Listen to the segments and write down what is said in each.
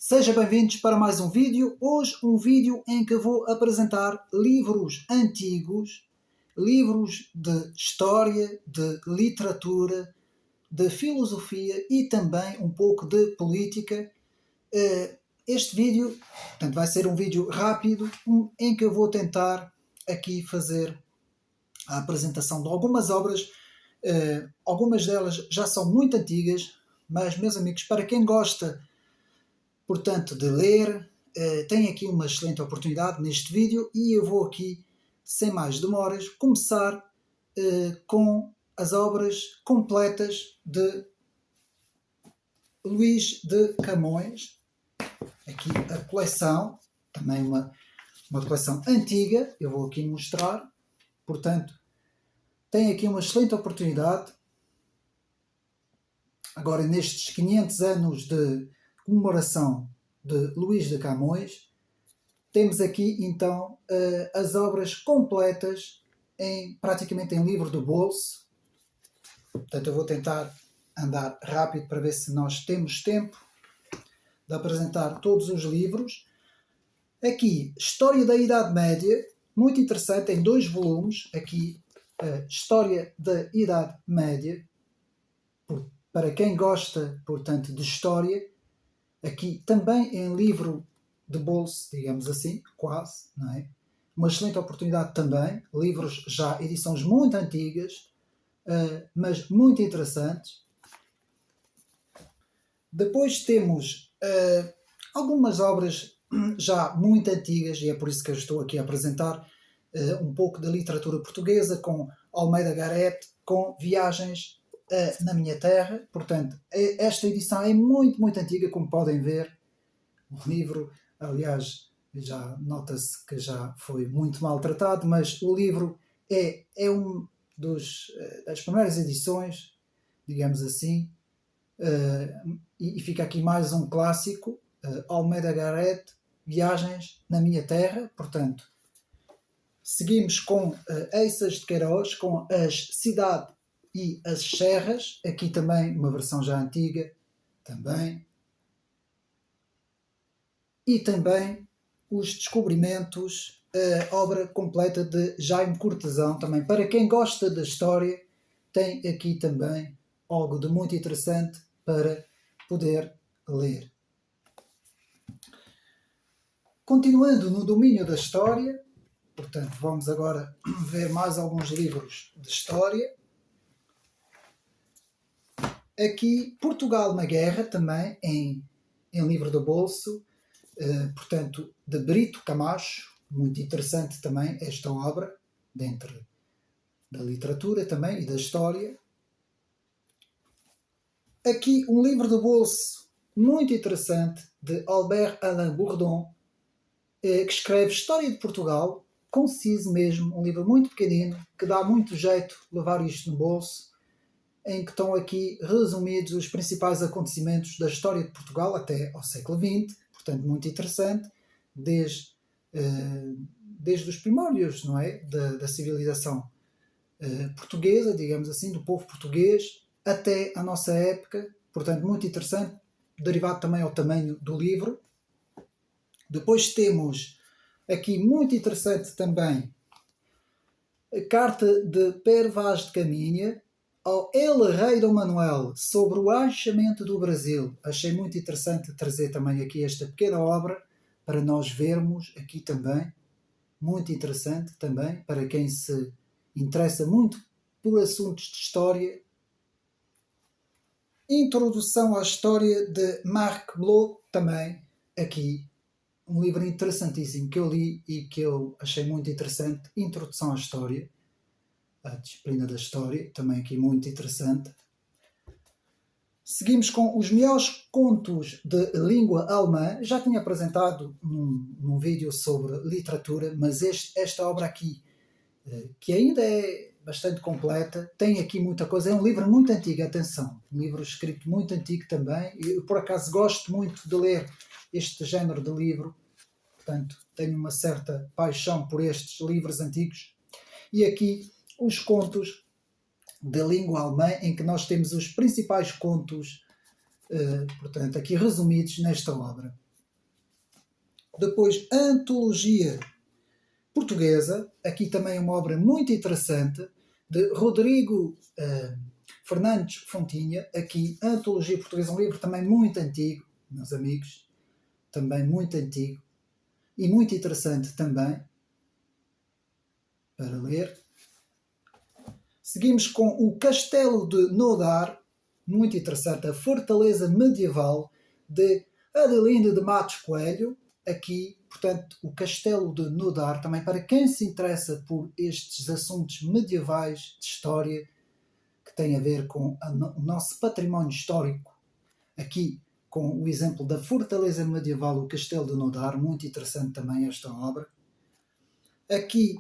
Sejam bem-vindos para mais um vídeo. Hoje um vídeo em que vou apresentar livros antigos, livros de história, de literatura, de filosofia e também um pouco de política. Este vídeo, portanto, vai ser um vídeo rápido em que eu vou tentar aqui fazer a apresentação de algumas obras. Algumas delas já são muito antigas, mas, meus amigos, para quem gosta, portanto, de ler, tem aqui uma excelente oportunidade neste vídeo e eu vou aqui, sem mais demoras, começar com as obras completas de Luís de Camões. Aqui a coleção, também uma coleção antiga, eu vou aqui mostrar. Portanto, tem aqui uma excelente oportunidade, agora nestes 500 anos de comemoração de Luís de Camões, temos aqui então as obras completas, praticamente em livro do bolso. Portanto, eu vou tentar andar rápido para ver se nós temos tempo de apresentar todos os livros. Aqui, História da Idade Média, muito interessante, em 2 volumes. Aqui, História da Idade Média, para quem gosta, portanto, de história. Aqui também em livro de bolso, digamos assim, quase, não é? Uma excelente oportunidade também, livros já, edições muito antigas, mas muito interessantes. Depois temos algumas obras já muito antigas, e é por isso que eu estou aqui a apresentar um pouco da literatura portuguesa, com Almeida Garrett, com Viagens na Minha Terra. Portanto, esta edição é muito, muito antiga, como podem ver. O livro, aliás, já nota-se que já foi muito maltratado, mas o livro é um das primeiras edições, digamos assim, e fica aqui mais um clássico, Almeida Garrett, Viagens na Minha Terra. Portanto, seguimos com Eissas de Queiroz, com As Cidade e as Serras, aqui também uma versão já antiga, também. E também Os Descobrimentos, a obra completa de Jaime Cortesão, também para quem gosta da história, tem aqui também algo de muito interessante para poder ler. Continuando no domínio da história, portanto, vamos agora ver mais alguns livros de história. Aqui, Portugal na Guerra, também em livro do bolso, portanto, de Brito Camacho, muito interessante também esta obra, dentro da literatura também e da história. Aqui, um livro do bolso muito interessante, de Albert Alain Bourdon, que escreve História de Portugal, conciso mesmo, um livro muito pequenino, que dá muito jeito levar isto no bolso, em que estão aqui resumidos os principais acontecimentos da história de Portugal até ao século XX, portanto muito interessante, desde os primórdios, não é? da civilização portuguesa, digamos assim, do povo português, até a nossa época, portanto muito interessante, derivado também ao tamanho do livro. Depois temos aqui muito interessante também a carta de Pere Vaz de Caminha ao El Rei Dom Manuel sobre o achamento do Brasil. Achei muito interessante trazer também aqui esta pequena obra para nós vermos aqui também. Muito interessante também para quem se interessa muito por assuntos de história. Introdução à História de Marc Bloch, também aqui um livro interessantíssimo que eu li e que eu achei muito interessante. Introdução à História, a disciplina da história, também aqui muito interessante. Seguimos com Os Melhores Contos de Língua Alemã. Já tinha apresentado num vídeo sobre literatura, mas esta obra aqui, que ainda é bastante completa, tem aqui muita coisa. É um livro muito antigo, atenção, um livro escrito muito antigo também. Eu, por acaso, gosto muito de ler este género de livro, portanto, tenho uma certa paixão por estes livros antigos. E aqui os contos de língua alemã, em que nós temos os principais contos, portanto, aqui resumidos nesta obra. Depois, Antologia Portuguesa, aqui também uma obra muito interessante, de Rodrigo Fernandes Fontinha, aqui, Antologia Portuguesa, um livro também muito antigo, meus amigos, também muito antigo, e muito interessante também, para ler. Seguimos com o Castelo de Nodar, muito interessante, a Fortaleza Medieval, de Adelinde de Matos Coelho, aqui, portanto, o Castelo de Nodar, também para quem se interessa por estes assuntos medievais de história, que têm a ver com o nosso património histórico, aqui com o exemplo da Fortaleza Medieval, o Castelo de Nodar, muito interessante também esta obra. Aqui,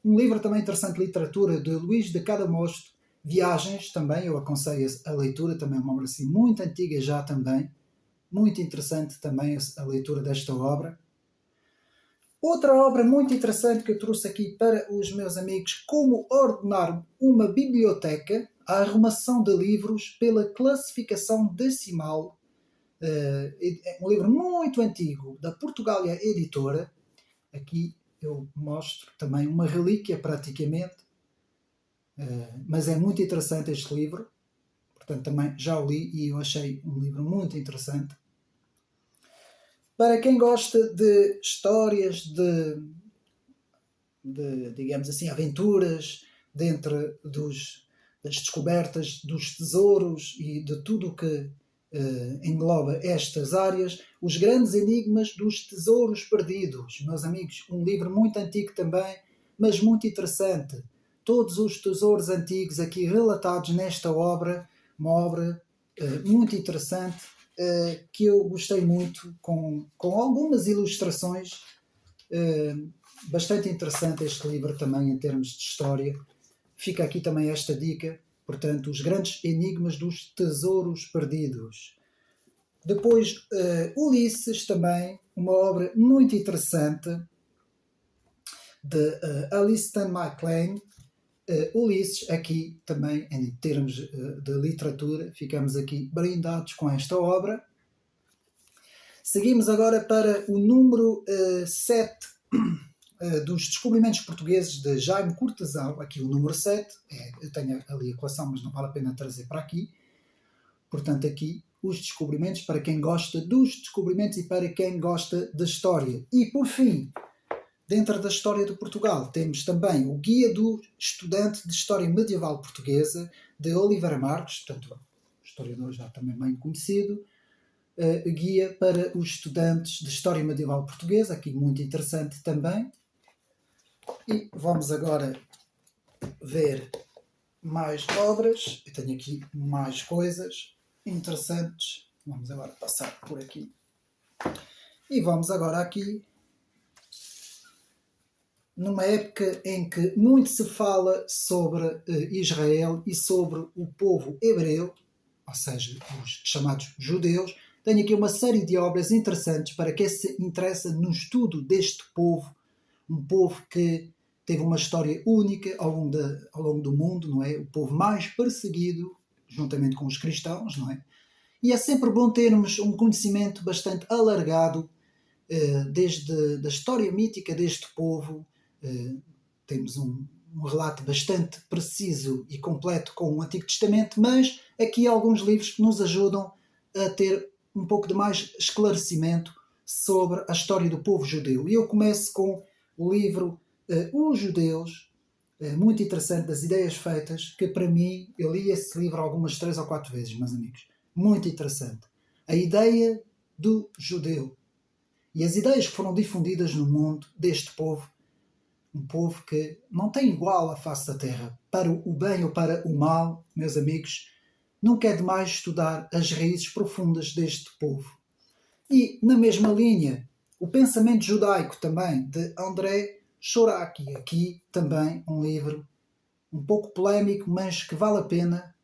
um livro também interessante de literatura, de Luís de Cadamosto, Viagens, também, eu aconselho a leitura, também é uma obra assim muito antiga já também, muito interessante também a leitura desta obra. Outra obra muito interessante que eu trouxe aqui para os meus amigos, Como Ordenar uma Biblioteca, a arrumação de livros pela classificação decimal, é um livro muito antigo, da Portugália Editora. Aqui eu mostro também uma relíquia praticamente, mas é muito interessante este livro, portanto também já o li e eu achei um livro muito interessante. Para quem gosta de histórias, de digamos assim, aventuras dentro das descobertas dos tesouros e de tudo o que engloba estas áreas, Os Grandes Enigmas dos Tesouros Perdidos. Meus amigos, um livro muito antigo também, mas muito interessante. Todos os tesouros antigos aqui relatados nesta obra, uma obra muito interessante, que eu gostei muito, com algumas ilustrações. Bastante interessante este livro também em termos de história. Fica aqui também esta dica, portanto, Os Grandes Enigmas dos Tesouros Perdidos. Depois, Ulisses também, uma obra muito interessante de Alistair MacLean. Ulisses, aqui também em termos de literatura, ficamos aqui brindados com esta obra. Seguimos agora para o número 7 dos descobrimentos portugueses de Jaime Cortesão, aqui o número 7, eu tenho ali a equação, mas não vale a pena trazer para aqui. Portanto, aqui os descobrimentos para quem gosta dos descobrimentos e para quem gosta da história. E, por fim, dentro da história de Portugal, temos também o Guia do Estudante de História Medieval Portuguesa, de Oliveira Marques, portanto, historiador já também bem conhecido, guia para os estudantes de História Medieval Portuguesa, aqui muito interessante também. E vamos agora ver mais obras. Eu tenho aqui mais coisas interessantes. Vamos agora passar por aqui. E vamos agora aqui, numa época em que muito se fala sobre Israel e sobre o povo hebreu, ou seja, os chamados judeus. Tenho aqui uma série de obras interessantes para quem se interessa no estudo deste povo, um povo que teve uma história única ao longo do mundo, não é? O povo mais perseguido, juntamente com os cristãos, não é? E é sempre bom termos um conhecimento bastante alargado desde da história mítica deste povo. Temos um relato bastante preciso e completo com o Antigo Testamento, mas aqui há alguns livros que nos ajudam a ter um pouco de mais esclarecimento sobre a história do povo judeu. E eu começo com o livro Os Judeus, muito interessante, das ideias feitas, que para mim, eu li esse livro algumas 3 ou 4 vezes, meus amigos. Muito interessante. A ideia do judeu. E as ideias que foram difundidas no mundo deste povo, um povo que não tem igual à face da terra, para o bem ou para o mal, meus amigos. Nunca é demais estudar as raízes profundas deste povo. E, na mesma linha, o pensamento judaico também, de André Choraki. Aqui também um livro um pouco polémico, mas que vale a pena,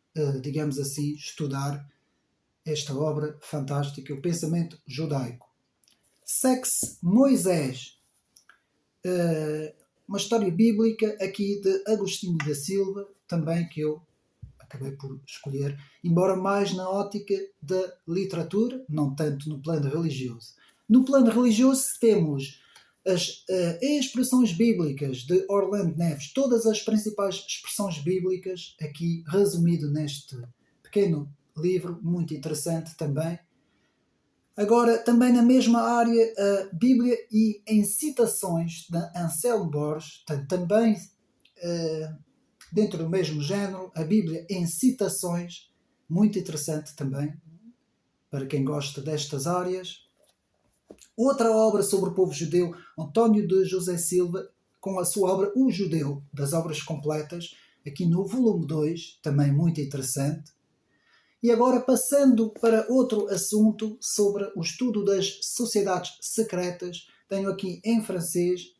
digamos assim, estudar esta obra fantástica, o pensamento judaico. Sex Moisés, uma história bíblica aqui de Agostinho da Silva, também que eu acabei por escolher, embora mais na ótica da literatura, não tanto no plano religioso. No plano religioso temos as expressões bíblicas de Orlando Neves, todas as principais expressões bíblicas, aqui resumido neste pequeno livro, muito interessante também. Agora, também na mesma área, a Bíblia e em citações de Anselmo Borges, também dentro do mesmo género, a Bíblia em citações, muito interessante também, para quem gosta destas áreas. Outra obra sobre o povo judeu, António de José Silva, com a sua obra O Judeu, das obras completas, aqui no volume 2, também muito interessante. E agora, passando para outro assunto sobre o estudo das sociedades secretas, tenho aqui em francês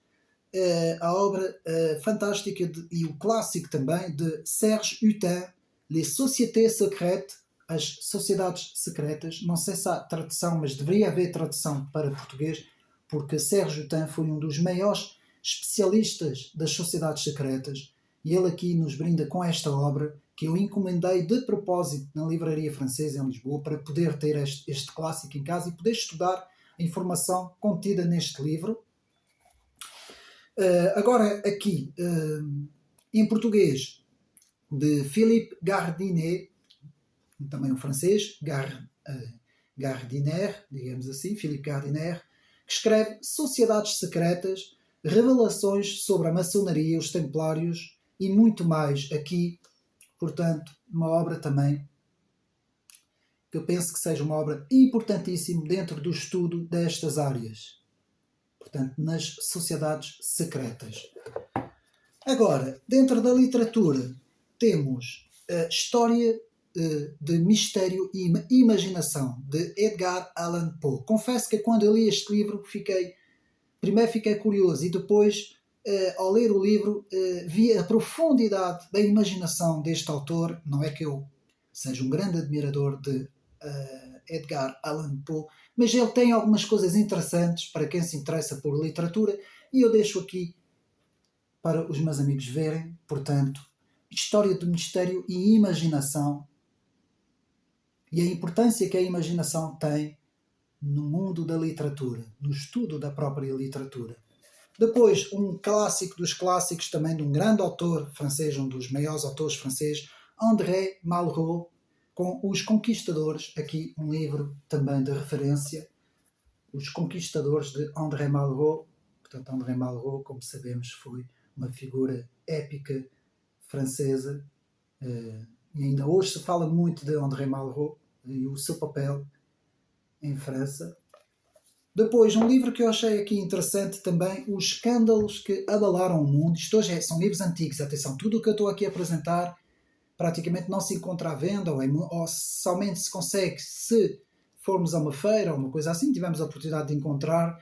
a obra fantástica e o clássico também de Serge Hutin, Les Sociétés Secrètes, as sociedades secretas. Não sei se há tradução, mas deveria haver tradução para português, porque Serge Hutin foi um dos maiores especialistas das sociedades secretas, e ele aqui nos brinda com esta obra, que eu encomendei de propósito na livraria francesa em Lisboa, para poder ter este clássico em casa e poder estudar a informação contida neste livro. Agora aqui, em português, de Philippe Gardinet, também um francês, Gardiner, digamos assim, Philippe Gardiner, que escreve Sociedades Secretas, Revelações sobre a Maçonaria, os Templários e muito mais. Aqui, portanto, uma obra também que eu penso que seja uma obra importantíssima dentro do estudo destas áreas. Portanto, nas sociedades secretas. Agora, dentro da literatura, temos a História de Mistério e Imaginação, de Edgar Allan Poe. Confesso que quando eu li este livro, primeiro fiquei curioso e depois, ao ler o livro, vi a profundidade da imaginação deste autor. Não é que eu seja um grande admirador de Edgar Allan Poe, mas ele tem algumas coisas interessantes para quem se interessa por literatura, e eu deixo aqui para os meus amigos verem. Portanto, História do Mistério e Imaginação, e a importância que a imaginação tem no mundo da literatura, no estudo da própria literatura. Depois, um clássico dos clássicos, também de um grande autor francês, um dos maiores autores franceses, André Malraux, com Os Conquistadores, aqui um livro também de referência, Os Conquistadores, de André Malraux. Portanto, André Malraux, como sabemos, foi uma figura épica francesa, e ainda hoje se fala muito de André Malraux e o seu papel em França. Depois, um livro que eu achei aqui interessante também, Os Escândalos que Abalaram o Mundo. Isto hoje são livros antigos, atenção, tudo o que eu estou aqui a apresentar praticamente não se encontra à venda, ou somente se consegue se formos a uma feira ou uma coisa assim, tivemos a oportunidade de encontrar,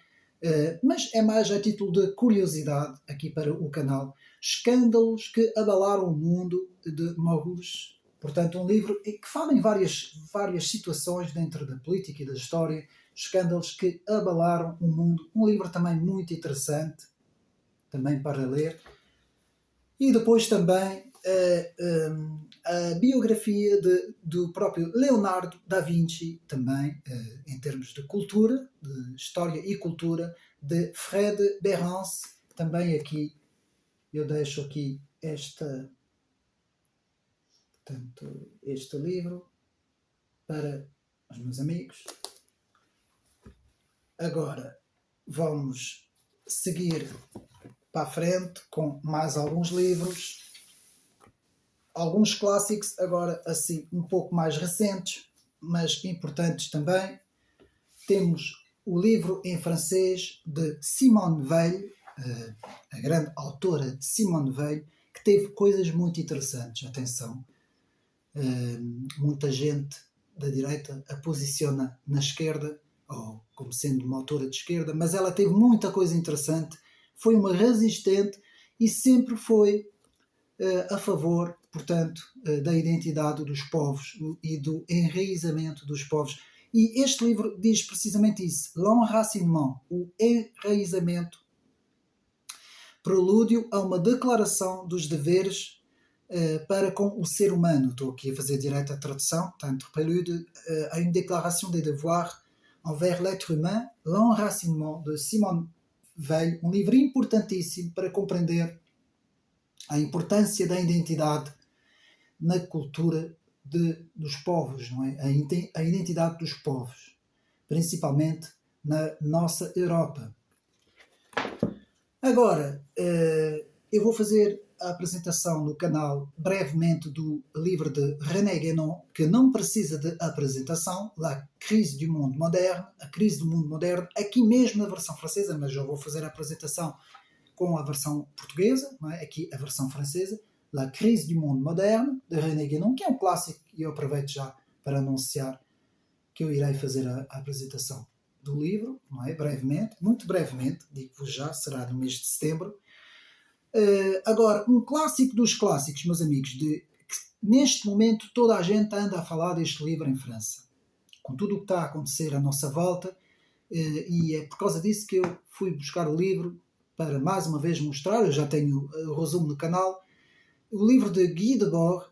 mas é mais a título de curiosidade aqui para o canal. Escândalos que Abalaram o Mundo, de Maurice. Portanto, um livro que fala em várias situações dentro da política e da história, escândalos que abalaram o mundo. Um livro também muito interessante, também para ler. E depois também a biografia do próprio Leonardo da Vinci, também em termos de cultura, de história e cultura, de Fred Behrens. Também aqui eu deixo aqui este livro para os meus amigos. Agora vamos seguir para a frente com mais alguns livros, alguns clássicos, agora assim um pouco mais recentes, mas importantes também. Temos o livro em francês de Simone Weil, a grande autora Simone Weil, que teve coisas muito interessantes. Atenção, muita gente da direita a posiciona na esquerda, ou como sendo uma autora de esquerda, mas ela teve muita coisa interessante, foi uma resistente e sempre foi a favor, portanto, da identidade dos povos e do enraizamento dos povos. E este livro diz precisamente isso, l'enracinement, o enraizamento, prelúdio a uma declaração dos deveres para com o ser humano. Estou aqui a fazer direto a tradução, portanto, prélude à une déclaration des devoirs envers l'être humain, l'enracinement, de Simone Weil, um livro importantíssimo para compreender a importância da identidade na cultura dos povos, não é? A identidade dos povos, principalmente na nossa Europa. Agora, eu vou fazer a apresentação no canal brevemente do livro de René Guénon, que não precisa de apresentação, La crise du monde moderne, a crise do mundo moderno, aqui mesmo na versão francesa, mas eu vou fazer a apresentação com a versão portuguesa, não é? Aqui a versão francesa, La crise du monde moderne, de René Guénon, que é um clássico, e eu aproveito já para anunciar que eu irei fazer a apresentação do livro, não é? Brevemente, muito brevemente, digo-vos já, será no mês de setembro. Agora, um clássico dos clássicos, meus amigos, que neste momento toda a gente anda a falar deste livro em França, com tudo o que está a acontecer à nossa volta, e é por causa disso que eu fui buscar o livro para mais uma vez mostrar. Eu já tenho o resumo no canal, o livro de Guy Debord,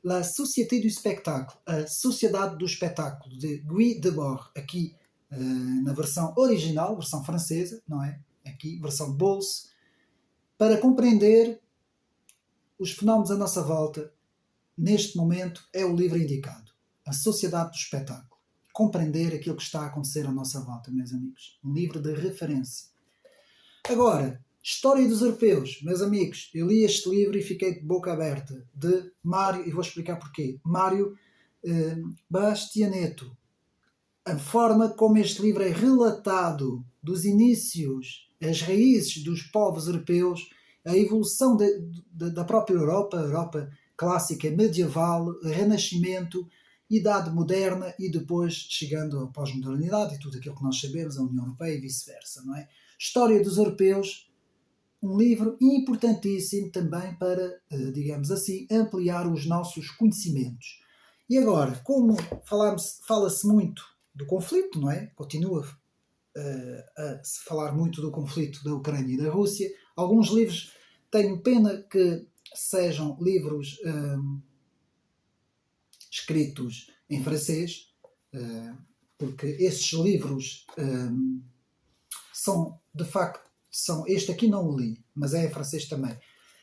La Société du Spectacle, a Sociedade do Espetáculo, de Guy Debord, aqui na versão original, versão francesa, não é? Aqui, versão de bolso, para compreender os fenómenos à nossa volta. Neste momento é o livro indicado, A Sociedade do Espetáculo. Compreender aquilo que está a acontecer à nossa volta, meus amigos. Um livro de referência. Agora, História dos Europeus, meus amigos, eu li este livro e fiquei de boca aberta, de Mário, e vou explicar porquê. Mário Bastianetto. A forma como este livro é relatado, dos inícios, as raízes dos povos europeus, a evolução da própria Europa, a Europa clássica, medieval, renascimento, idade moderna e depois chegando à pós-modernidade e tudo aquilo que nós sabemos, a União Europeia e vice-versa, não é? História dos Europeus, um livro importantíssimo também para, digamos assim, ampliar os nossos conhecimentos. E agora, como fala-se muito do conflito, não é? Continua a se falar muito do conflito da Ucrânia e da Rússia. Alguns livros, tenho pena que sejam livros escritos em francês, porque esses livros são, de facto, este aqui não o li, mas é em francês também.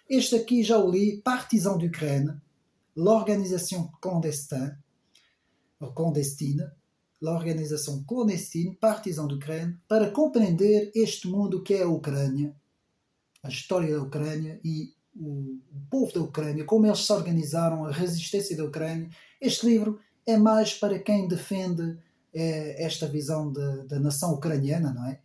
Este aqui já o li, Partisan d'Ukraine, l'organisation clandestine, l'organização clandestine, Partisan d'Ukraine, para compreender este mundo que é a Ucrânia, a história da Ucrânia e o povo da Ucrânia, como eles se organizaram, a resistência da Ucrânia. Este livro é mais para quem defende esta visão da nação ucraniana, não é?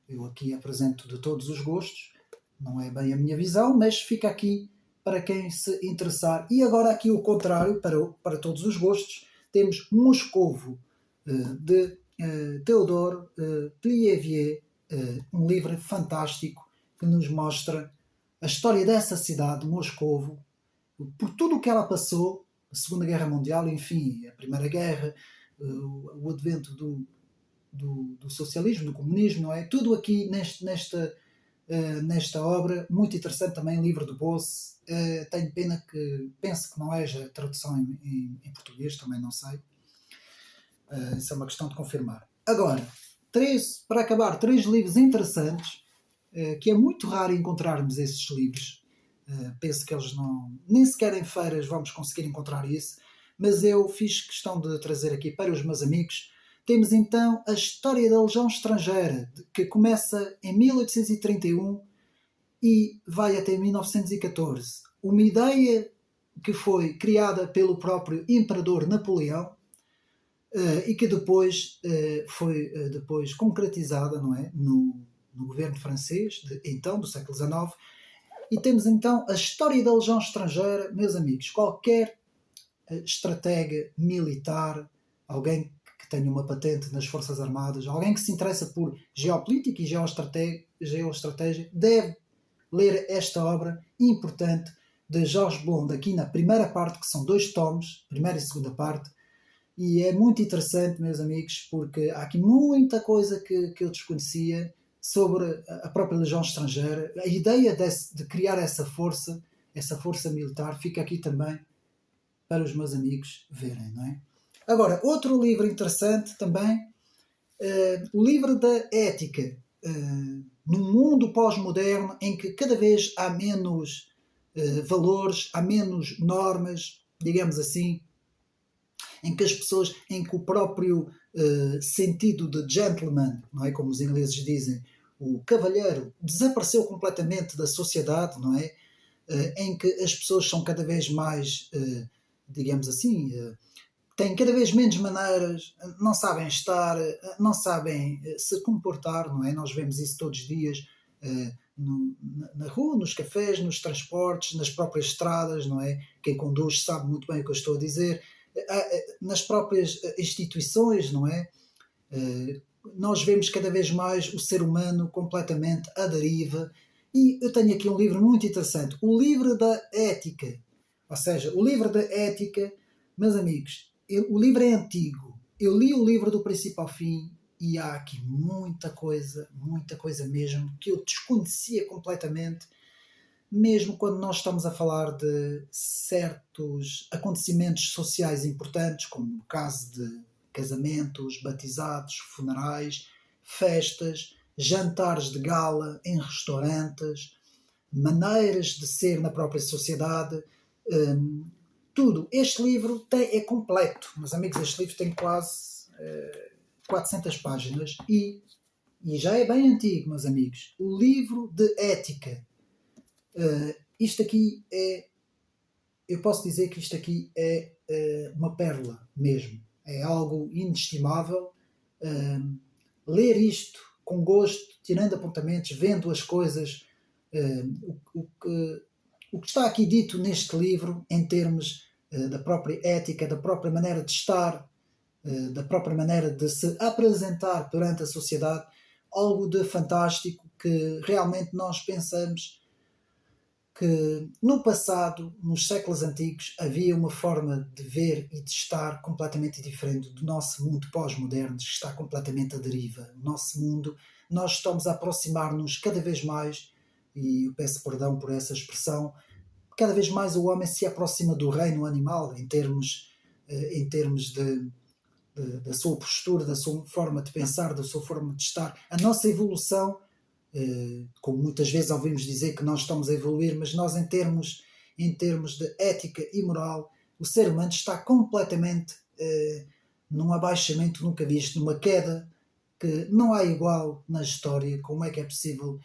Eu aqui apresento de todos os gostos, não é bem a minha visão, mas fica aqui para quem se interessar. E agora aqui o contrário, para todos os gostos, temos Moscovo, de Théodore Pliévier, um livro fantástico que nos mostra a história dessa cidade, Moscovo, por tudo o que ela passou, a Segunda Guerra Mundial, enfim, a Primeira Guerra, o advento do socialismo, do comunismo, não é? Tudo aqui nesta obra, muito interessante também, livro de bolso. Tenho pena que, penso que não haja tradução em português, também não sei. Isso é uma questão de confirmar. Agora, para acabar, 3 livros interessantes, que é muito raro encontrarmos esses livros. Penso que eles nem sequer em feiras vamos conseguir encontrar isso, mas eu fiz questão de trazer aqui para os meus amigos. Temos então a História da Legião Estrangeira, que começa em 1831 e vai até 1914. Uma ideia que foi criada pelo próprio Imperador Napoleão e que depois foi depois concretizada, não é? no governo francês, do século XIX. E temos então a História da Legião Estrangeira. Meus amigos, qualquer estratega militar, alguém que tenha uma patente nas Forças Armadas, alguém que se interessa por geopolítica e geoestratégia, deve ler esta obra importante de Georges Bond, aqui na primeira parte, que são 2 tomos, primeira e segunda parte, e é muito interessante, meus amigos, porque há aqui muita coisa que eu desconhecia sobre a própria Legião Estrangeira. A ideia de criar essa força militar, fica aqui também para os meus amigos verem, não é? Agora, outro livro interessante também o livro da ética, num mundo pós-moderno em que cada vez há menos valores, há menos normas, digamos assim, em que as pessoas, em que o próprio sentido de gentleman, não é, como os ingleses dizem, o cavalheiro, desapareceu completamente da sociedade, não é? Em que as pessoas são cada vez mais, digamos assim, têm cada vez menos maneiras, não sabem estar, não sabem se comportar, não é? Nós vemos isso todos os dias na rua, nos cafés, nos transportes, nas próprias estradas, não é? Quem conduz sabe muito bem o que eu estou a dizer. Nas próprias instituições, não é? Nós vemos cada vez mais o ser humano completamente à deriva. E eu tenho aqui um livro muito interessante, o livro da ética. Ou seja, o livro da ética, meus amigos, o livro é antigo. Eu li o livro do princípio ao fim e há aqui muita coisa mesmo, que eu desconhecia completamente, mesmo quando nós estamos a falar de certos acontecimentos sociais importantes, como o caso de casamentos, batizados, funerais, festas, jantares de gala em restaurantes, maneiras de ser na própria sociedade, tudo. Este livro é completo. Meus amigos, este livro tem quase 400 páginas e já é bem antigo, meus amigos. O livro de ética. Isto aqui é... Eu posso dizer que isto aqui é uma pérola mesmo. É algo inestimável. Ler isto com gosto, tirando apontamentos, vendo as coisas, o que está aqui dito neste livro em termos da própria ética, da própria maneira de estar, da própria maneira de se apresentar perante a sociedade, algo de fantástico que realmente nós pensamos que no passado, nos séculos antigos, havia uma forma de ver e de estar completamente diferente do nosso mundo pós-moderno, que está completamente à deriva. O nosso mundo, nós estamos a aproximar-nos cada vez mais, e eu peço perdão por essa expressão, cada vez mais o homem se aproxima do reino animal, em termos da sua postura, da sua forma de pensar, da sua forma de estar. A nossa evolução, como muitas vezes ouvimos dizer que nós estamos a evoluir, mas nós em termos de ética e moral, o ser humano está completamente num abaixamento nunca visto, numa queda que não há igual na história. Como é que é possível?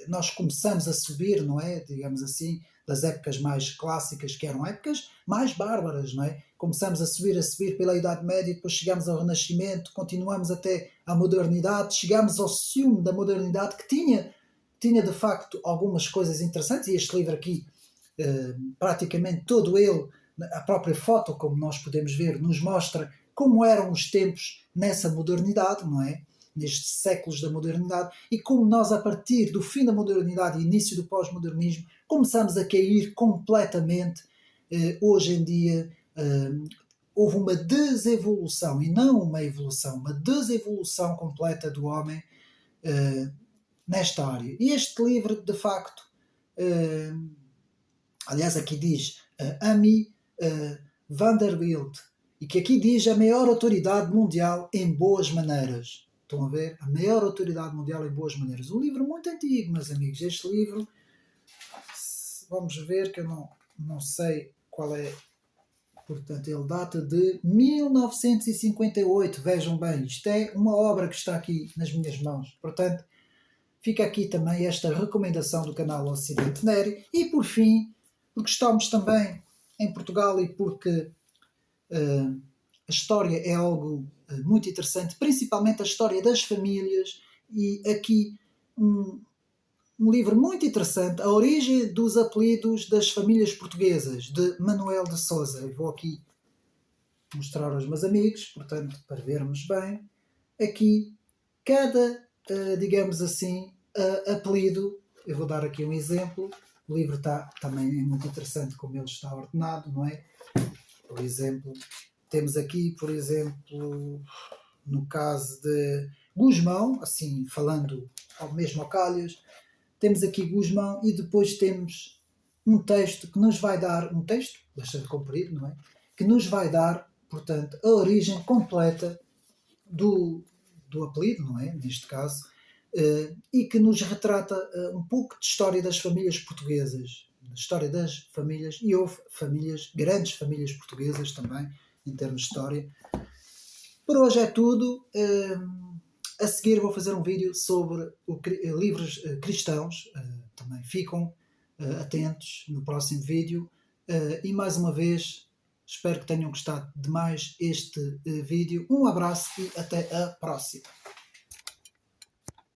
Nós começamos a subir, não é? Digamos assim, das épocas mais clássicas, que eram épocas mais bárbaras, não é? Começamos a subir pela Idade Média, depois chegamos ao Renascimento, continuamos até à modernidade, chegamos ao ciúme da modernidade, que tinha de facto algumas coisas interessantes, e este livro aqui, praticamente todo ele, a própria foto, como nós podemos ver, nos mostra como eram os tempos nessa modernidade, não é? Nestes séculos da modernidade, e como nós, a partir do fim da modernidade e início do pós-modernismo, começamos a cair completamente. Hoje em dia houve uma desevolução, e não uma evolução, uma desevolução completa do homem nesta área. E este livro, de facto, aliás, aqui diz Amy Vanderbilt, e que aqui diz a maior autoridade mundial em boas maneiras. Estão a ver? A maior autoridade mundial em boas maneiras. Um livro muito antigo, meus amigos. Este livro, vamos ver, que eu não sei qual é. Portanto, ele data de 1958. Vejam bem, isto é uma obra que está aqui nas minhas mãos. Portanto, fica aqui também esta recomendação do canal Ocidente Neri. E por fim, porque estamos também em Portugal e porque a história é algo muito interessante, principalmente a história das famílias, e aqui um livro muito interessante, A Origem dos Apelidos das Famílias Portuguesas, de Manuel de Sousa. Eu vou aqui mostrar aos meus amigos, portanto, para vermos bem. Aqui, cada, digamos assim, apelido, eu vou dar aqui um exemplo. O livro também é muito interessante como ele está ordenado, não é? Por exemplo, temos aqui, por exemplo, no caso de Gusmão, assim, falando mesmo ao calhas, temos aqui Gusmão e depois temos um texto que nos vai dar, um texto bastante comprido, não é? Que nos vai dar, portanto, a origem completa do do apelido, não é? Neste caso, e que nos retrata um pouco de história das famílias portuguesas, da história das famílias, e houve famílias, grandes famílias portuguesas também, em termos de história. Por hoje é tudo. A seguir vou fazer um vídeo sobre livros cristãos. Também ficam atentos no próximo vídeo. E mais uma vez, espero que tenham gostado de mais este vídeo. Um abraço e até a próxima.